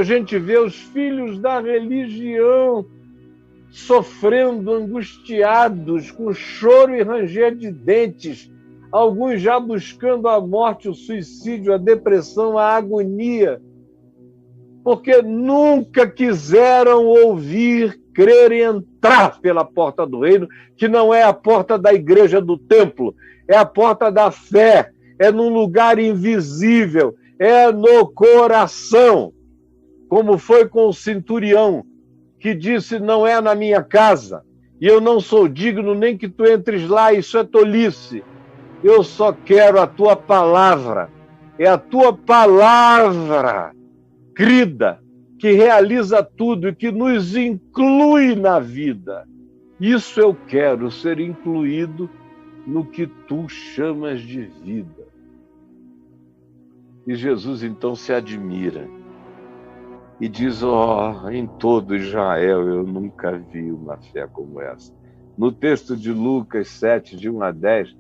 A gente vê os filhos da religião sofrendo, angustiados, com choro e ranger de dentes, alguns já buscando a morte, o suicídio, a depressão, a agonia, porque nunca quiseram ouvir, crer e entrar pela porta do reino, que não é a porta da igreja do templo, é a porta da fé, é num lugar invisível, é no coração, como foi com o centurião, que disse, não é na minha casa, e eu não sou digno nem que tu entres lá, isso é tolice. Eu só quero a tua palavra. É a tua palavra, crida, que realiza tudo e que nos inclui na vida. Isso eu quero, ser incluído no que tu chamas de vida. E Jesus então se admira e diz, em todo Israel eu nunca vi uma fé como essa. No texto de Lucas 7, de 1 a 10,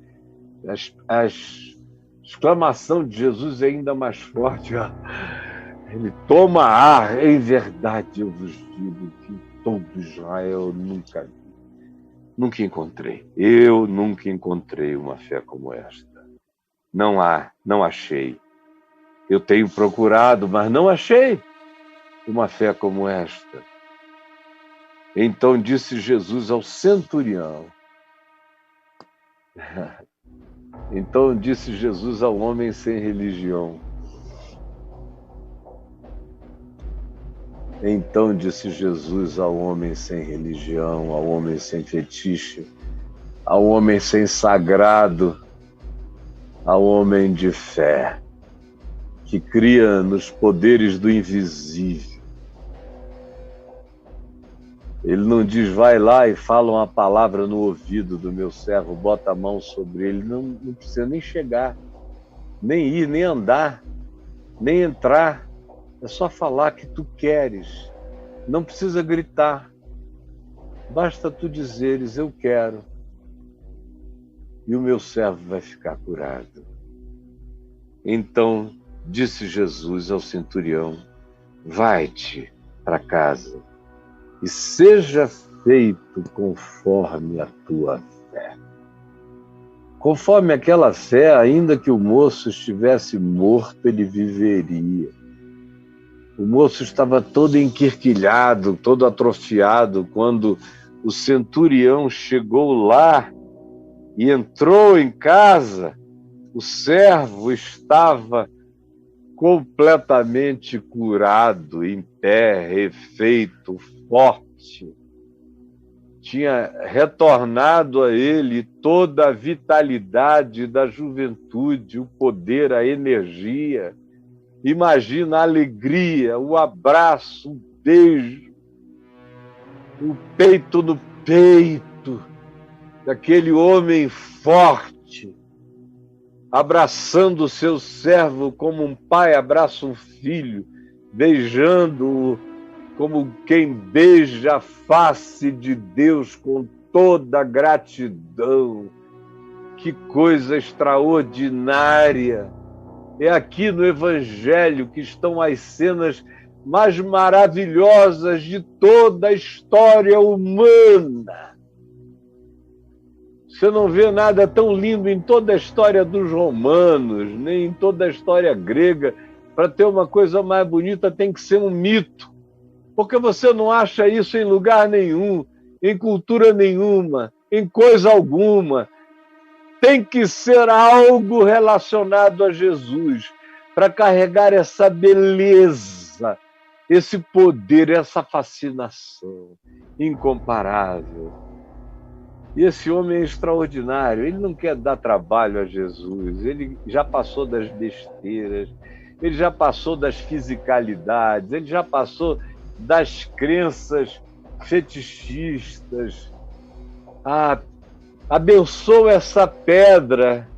a exclamação de Jesus é ainda mais forte. Ele toma ar, em verdade eu vos digo que em todo Israel eu nunca vi. Nunca encontrei. Eu nunca encontrei uma fé como esta. Não achei. Eu tenho procurado, mas não achei uma fé como esta. Então disse Jesus ao centurião. Então disse Jesus ao homem sem religião. Então disse Jesus ao homem sem religião, ao homem sem fetiche, ao homem sem sagrado, ao homem de fé, que cria nos poderes do invisível. Ele não diz, vai lá e fala uma palavra no ouvido do meu servo, bota a mão sobre ele, não precisa nem chegar, nem ir, nem andar, nem entrar. É só falar que tu queres. Não precisa gritar. Basta tu dizeres, eu quero. E o meu servo vai ficar curado. Então disse Jesus ao centurião, vai-te para casa e seja feito conforme a tua fé. Conforme aquela fé, ainda que o moço estivesse morto, ele viveria. O moço estava todo enquirquilhado, todo atrofiado, quando o centurião chegou lá e entrou em casa. O servo estava completamente curado, em pé, refeito, forte. Tinha retornado a ele toda a vitalidade da juventude, o poder, a energia. Imagina a alegria, o abraço, o beijo, o peito no peito daquele homem forte, abraçando o seu servo como um pai abraça um filho, beijando-o como quem beija a face de Deus com toda a gratidão. Que coisa extraordinária! É aqui no Evangelho que estão as cenas mais maravilhosas de toda a história humana. Você não vê nada tão lindo em toda a história dos romanos, nem em toda a história grega. Para ter uma coisa mais bonita tem que ser um mito. Porque você não acha isso em lugar nenhum, em cultura nenhuma, em coisa alguma. Tem que ser algo relacionado a Jesus para carregar essa beleza, esse poder, essa fascinação incomparável. E esse homem é extraordinário, ele não quer dar trabalho a Jesus, ele já passou das besteiras, ele já passou das fisicalidades, ele já passou das crenças fetichistas. Abençoa essa pedra.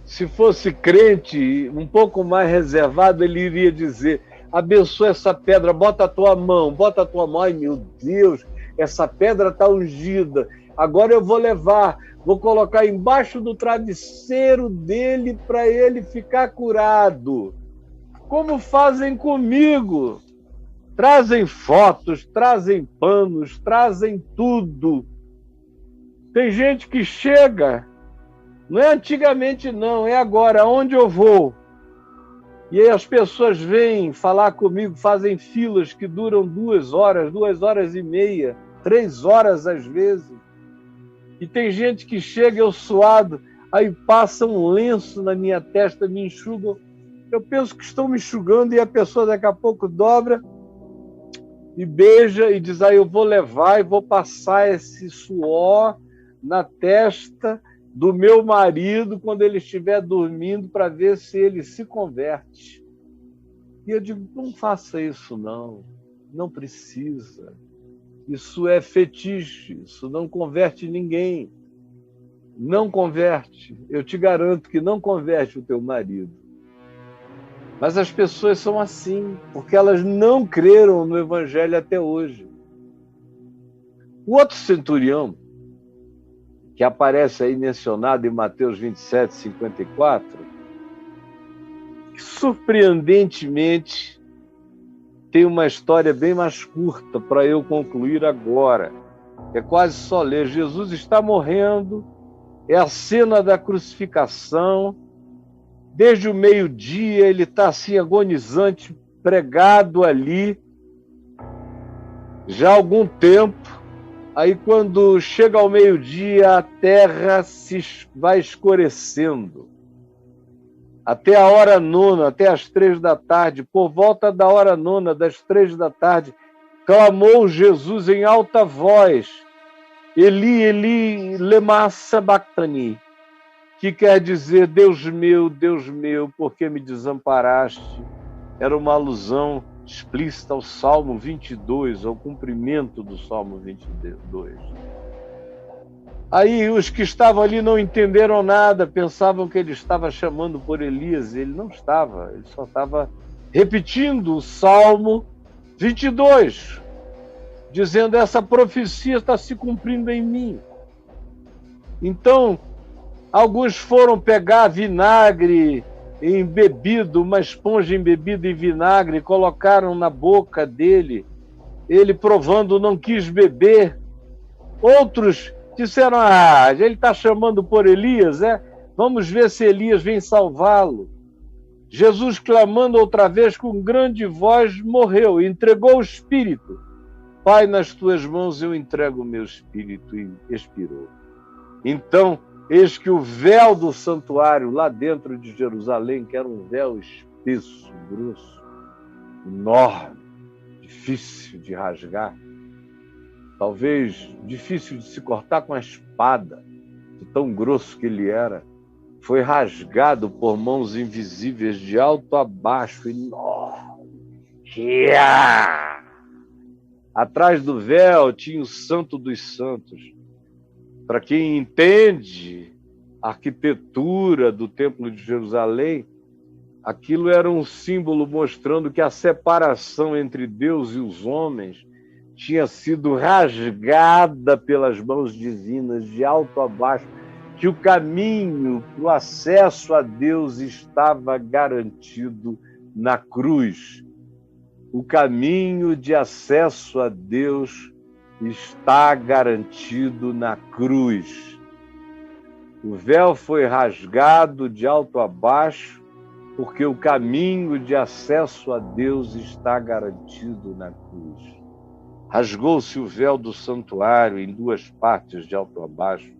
Se fosse crente, um pouco mais reservado, ele iria dizer, abençoa essa pedra, bota a tua mão. Ai, meu Deus, essa pedra está ungida. Agora eu vou levar, vou colocar embaixo do travesseiro dele para ele ficar curado. como fazem comigo. Trazem fotos, trazem panos, trazem tudo. Tem gente que chega, não é antigamente não, é agora, onde eu vou. E aí as pessoas vêm falar comigo, fazem filas que duram 2 horas, 2h30, 3 horas às vezes. E tem gente que chega, eu suado, aí passa um lenço na minha testa, me enxugam. Eu penso que estão me enxugando e a pessoa daqui a pouco dobra e beija e diz, eu vou levar e vou passar esse suor na testa do meu marido quando ele estiver dormindo para ver se ele se converte. E eu digo, não faça isso não, não precisa. Isso é fetiche, isso não converte ninguém. Não converte. Eu te garanto que não converte o teu marido. Mas as pessoas são assim, porque elas não creram no Evangelho até hoje. O outro centurião, que aparece aí mencionado em Mateus 27, 54, que surpreendentemente tem uma história bem mais curta para eu concluir agora. É quase só ler. Jesus está morrendo, é a cena da crucificação. Desde o meio-dia ele está assim agonizante, pregado ali, já há algum tempo. Aí quando chega ao meio-dia, a terra vai escurecendo. Até a hora nona, até as 3 da tarde, por volta da hora nona, das 3 da tarde, clamou Jesus em alta voz, Eli, Eli, lema sabachthani, que quer dizer, Deus meu, por que me desamparaste? Era uma alusão explícita ao Salmo 22, ao cumprimento do Salmo 22. Aí os que estavam ali não entenderam nada, pensavam que ele estava chamando por Elias. Ele não estava, ele só estava repetindo o Salmo 22, dizendo, essa profecia está se cumprindo em mim. Então, alguns foram pegar vinagre embebido, uma esponja embebida em vinagre, colocaram na boca dele. Ele, provando, não quis beber. Outros disseram, ele está chamando por Elias, Vamos ver se Elias vem salvá-lo. Jesus, clamando outra vez com grande voz, morreu, entregou o espírito. Pai, nas tuas mãos eu entrego o meu espírito, e expirou. Então, eis que o véu do santuário, lá dentro de Jerusalém, que era um véu espesso, grosso, enorme, difícil de rasgar, talvez difícil de se cortar com a espada, de tão grosso que ele era, foi rasgado por mãos invisíveis de alto a baixo, enorme. Atrás do véu tinha o Santo dos Santos. Para quem entende a arquitetura do Templo de Jerusalém, aquilo era um símbolo mostrando que a separação entre Deus e os homens tinha sido rasgada pelas mãos divinas, de alto a baixo, que o caminho para o acesso a Deus estava garantido na cruz. O caminho de acesso a Deus está garantido na cruz. O véu foi rasgado de alto a baixo, porque o caminho de acesso a Deus está garantido na cruz. Rasgou-se o véu do santuário em 2 partes, de alto a baixo.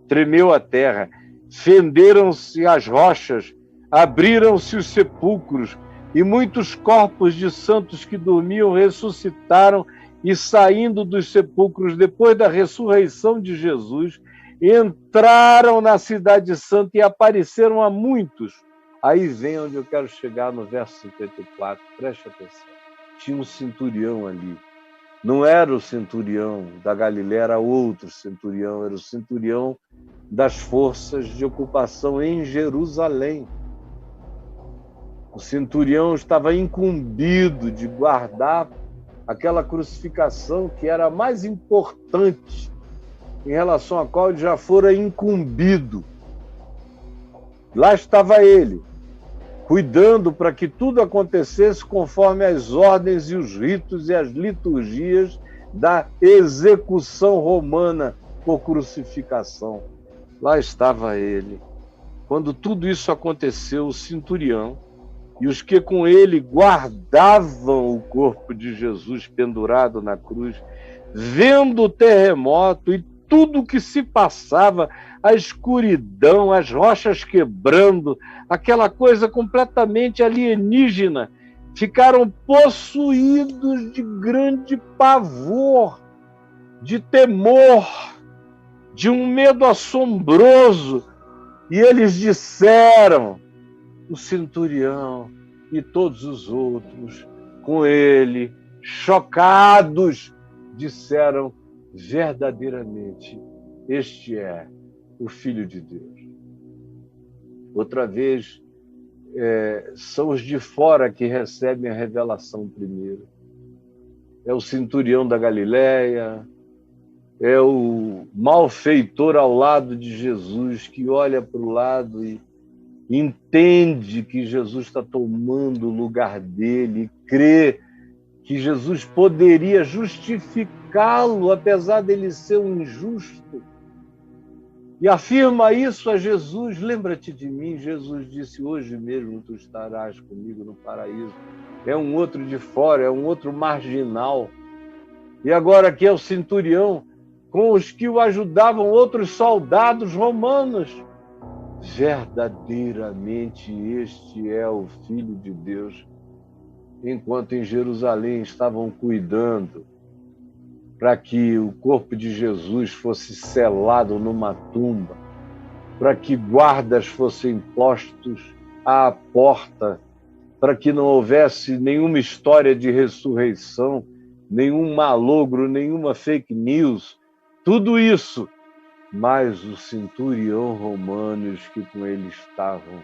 Tremeu a terra, fenderam-se as rochas, abriram-se os sepulcros, e muitos corpos de santos que dormiam ressuscitaram e, saindo dos sepulcros depois da ressurreição de Jesus, entraram na cidade santa e apareceram a muitos. Aí vem onde eu quero chegar, no verso 54, preste atenção. Tinha um centurião ali. Não era o centurião da Galiléia, era outro centurião, era o centurião das forças de ocupação em Jerusalém. O centurião estava incumbido de guardar aquela crucificação que era a mais importante, em relação à qual ele já fora incumbido. Lá estava ele, cuidando para que tudo acontecesse conforme as ordens e os ritos e as liturgias da execução romana por crucificação. Lá estava ele. Quando tudo isso aconteceu, o centurião e os que com ele guardavam o corpo de Jesus pendurado na cruz, vendo o terremoto e tudo o que se passava, a escuridão, as rochas quebrando, aquela coisa completamente alienígena, ficaram possuídos de grande pavor, de temor, de um medo assombroso. E eles disseram, o centurião e todos os outros com ele, chocados, disseram, verdadeiramente, este é o Filho de Deus. Outra vez, são os de fora que recebem a revelação primeiro. É o centurião da Galileia, é o malfeitor ao lado de Jesus, que olha para o lado e entende que Jesus está tomando o lugar dele, e crê que Jesus poderia justificá-lo, apesar dele ser um injusto. E afirma isso a Jesus, lembra-te de mim, Jesus disse, hoje mesmo tu estarás comigo no paraíso. É um outro de fora, é um outro marginal. E agora aqui é o centurião, com os que o ajudavam outros soldados romanos. Verdadeiramente este é o Filho de Deus. Enquanto em Jerusalém estavam cuidando para que o corpo de Jesus fosse selado numa tumba, para que guardas fossem postos à porta, para que não houvesse nenhuma história de ressurreição, nenhum malogro, nenhuma fake news, tudo isso. Mas o centurião romano e os que com ele estavam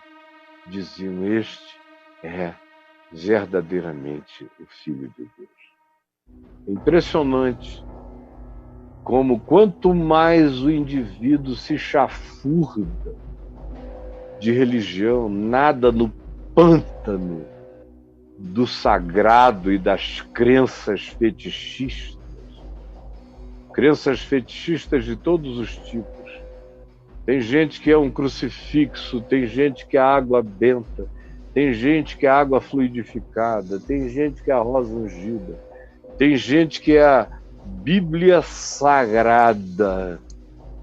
diziam, este é verdadeiramente o Filho de Deus. Impressionante como quanto mais o indivíduo se chafurda de religião, nada no pântano do sagrado e das crenças fetichistas de todos os tipos. Tem gente que é um crucifixo, tem gente que é água benta, tem gente que é água fluidificada, tem gente que é a rosa ungida, tem gente que é a Bíblia Sagrada.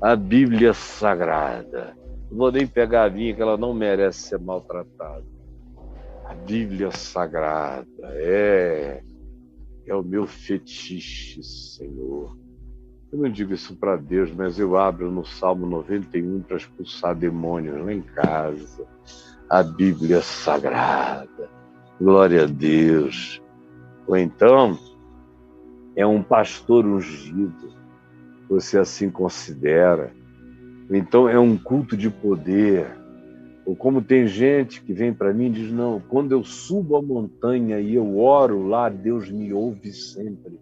A Bíblia Sagrada. Não vou nem pegar a minha, que ela não merece ser maltratada. A Bíblia Sagrada é o meu fetiche, Senhor. Eu não digo isso para Deus, mas eu abro no Salmo 91 para expulsar demônios lá em casa. A Bíblia Sagrada. Glória a Deus. Ou então, é um pastor ungido, você assim considera. Ou então, é um culto de poder. Ou como tem gente que vem para mim e diz, não, quando eu subo a montanha e eu oro lá, Deus me ouve sempre.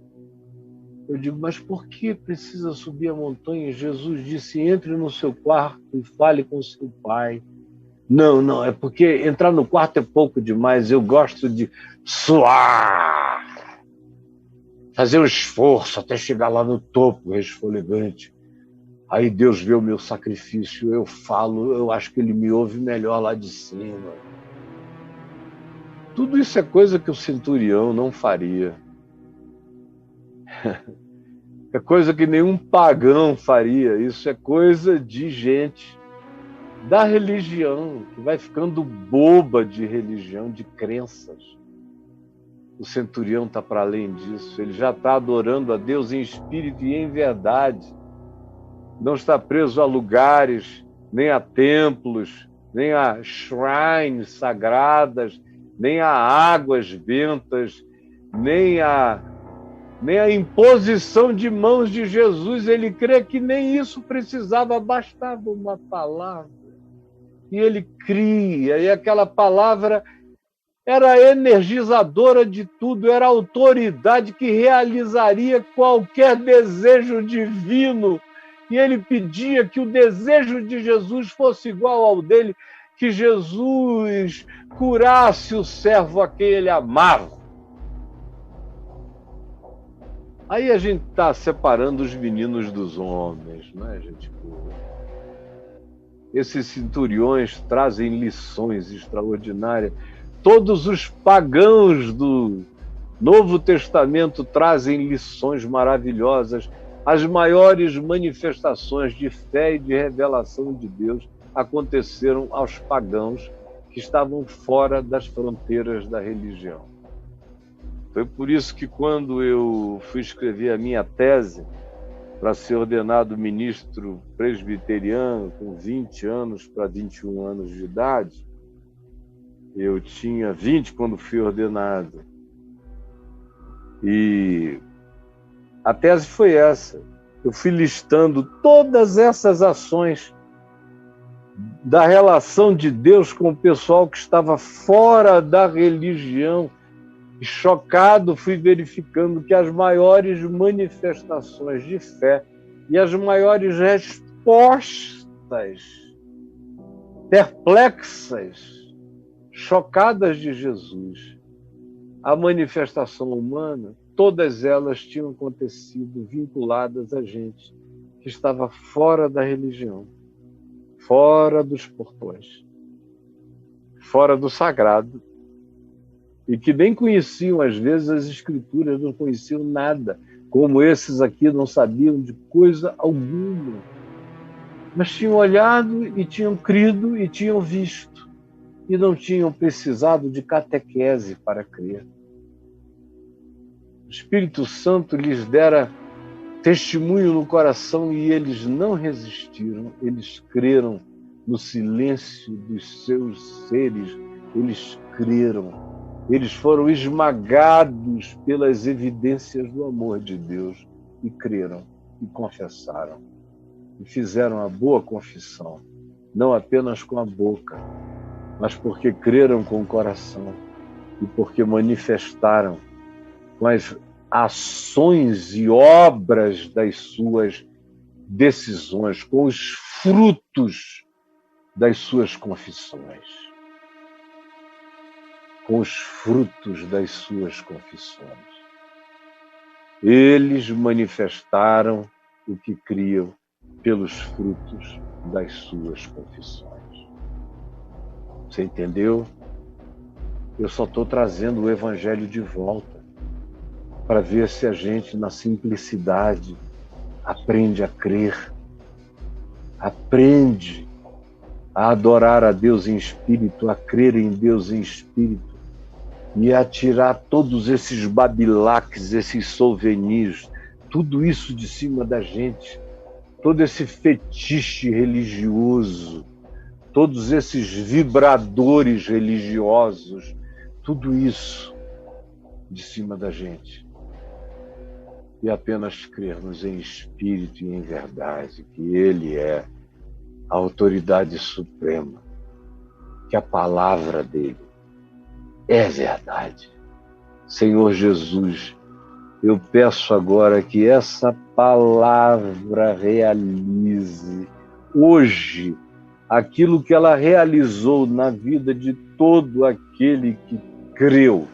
Eu digo, mas por que precisa subir a montanha? Jesus disse, entre no seu quarto e fale com seu pai. Não, é porque entrar no quarto é pouco demais. Eu gosto de suar, fazer um esforço até chegar lá no topo, resfolegante. Aí Deus vê o meu sacrifício, eu falo, eu acho que ele me ouve melhor lá de cima. Tudo isso é coisa que o centurião não faria. É coisa que nenhum pagão faria. Isso é coisa de gente da religião, que vai ficando boba de religião, de crenças. O centurião está para além disso. Ele já está adorando a Deus em espírito e em verdade. Não está preso a lugares, nem a templos, nem a shrines sagradas, nem a águas bentas, nem a imposição de mãos de Jesus. Ele crê que nem isso precisava, bastava uma palavra. E ele cria, e aquela palavra era energizadora de tudo, era a autoridade que realizaria qualquer desejo divino. E ele pedia que o desejo de Jesus fosse igual ao dele, que Jesus curasse o servo a quem ele amava. Aí a gente está separando os meninos dos homens, né, gente? Esses centuriões trazem lições extraordinárias. Todos os pagãos do Novo Testamento trazem lições maravilhosas. As maiores manifestações de fé e de revelação de Deus aconteceram aos pagãos que estavam fora das fronteiras da religião. Foi por isso que, quando eu fui escrever a minha tese para ser ordenado ministro presbiteriano com 20 anos para 21 anos de idade, eu tinha 20 quando fui ordenado. E a tese foi essa. Eu fui listando todas essas ações da relação de Deus com o pessoal que estava fora da religião. E chocado, fui verificando que as maiores manifestações de fé e as maiores respostas perplexas, chocadas de Jesus à manifestação humana, todas elas tinham acontecido vinculadas a gente que estava fora da religião, fora dos portões, fora do sagrado, e que nem conheciam, às vezes, as Escrituras, não conheciam nada, como esses aqui não sabiam de coisa alguma. Mas tinham olhado e tinham crido e tinham visto, e não tinham precisado de catequese para crer. O Espírito Santo lhes dera testemunho no coração e eles não resistiram, eles creram no silêncio dos seus seres, eles creram. Eles foram esmagados pelas evidências do amor de Deus e creram e confessaram e fizeram a boa confissão, não apenas com a boca, mas porque creram com o coração e porque manifestaram com as ações e obras das suas decisões, com os frutos das suas confissões. Com os frutos das suas confissões. Eles manifestaram o que criam pelos frutos das suas confissões. Você entendeu? Eu só estou trazendo o Evangelho de volta para ver se a gente, na simplicidade, aprende a crer, aprende a adorar a Deus em espírito, a crer em Deus em espírito, e a tirar todos esses babilaques, esses souvenirs, tudo isso de cima da gente, todo esse fetiche religioso, todos esses vibradores religiosos, tudo isso de cima da gente. E apenas crermos em espírito e em verdade, que Ele é a autoridade suprema, que a palavra dele é verdade. Senhor Jesus, eu peço agora que essa palavra realize hoje aquilo que ela realizou na vida de todo aquele que creu,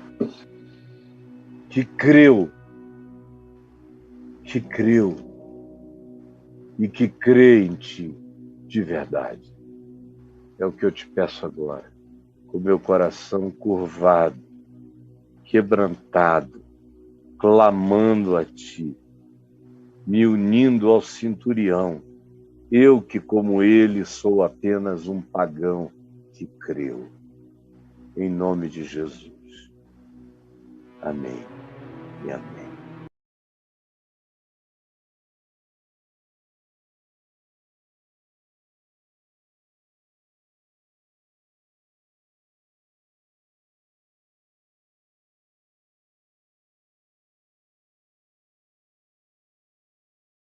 e que crê em Ti de verdade. É o que eu te peço agora, com meu coração curvado, quebrantado, clamando a Ti, me unindo ao centurião, eu que, como ele, sou apenas um pagão que creu. Em nome de Jesus. Amém e amém.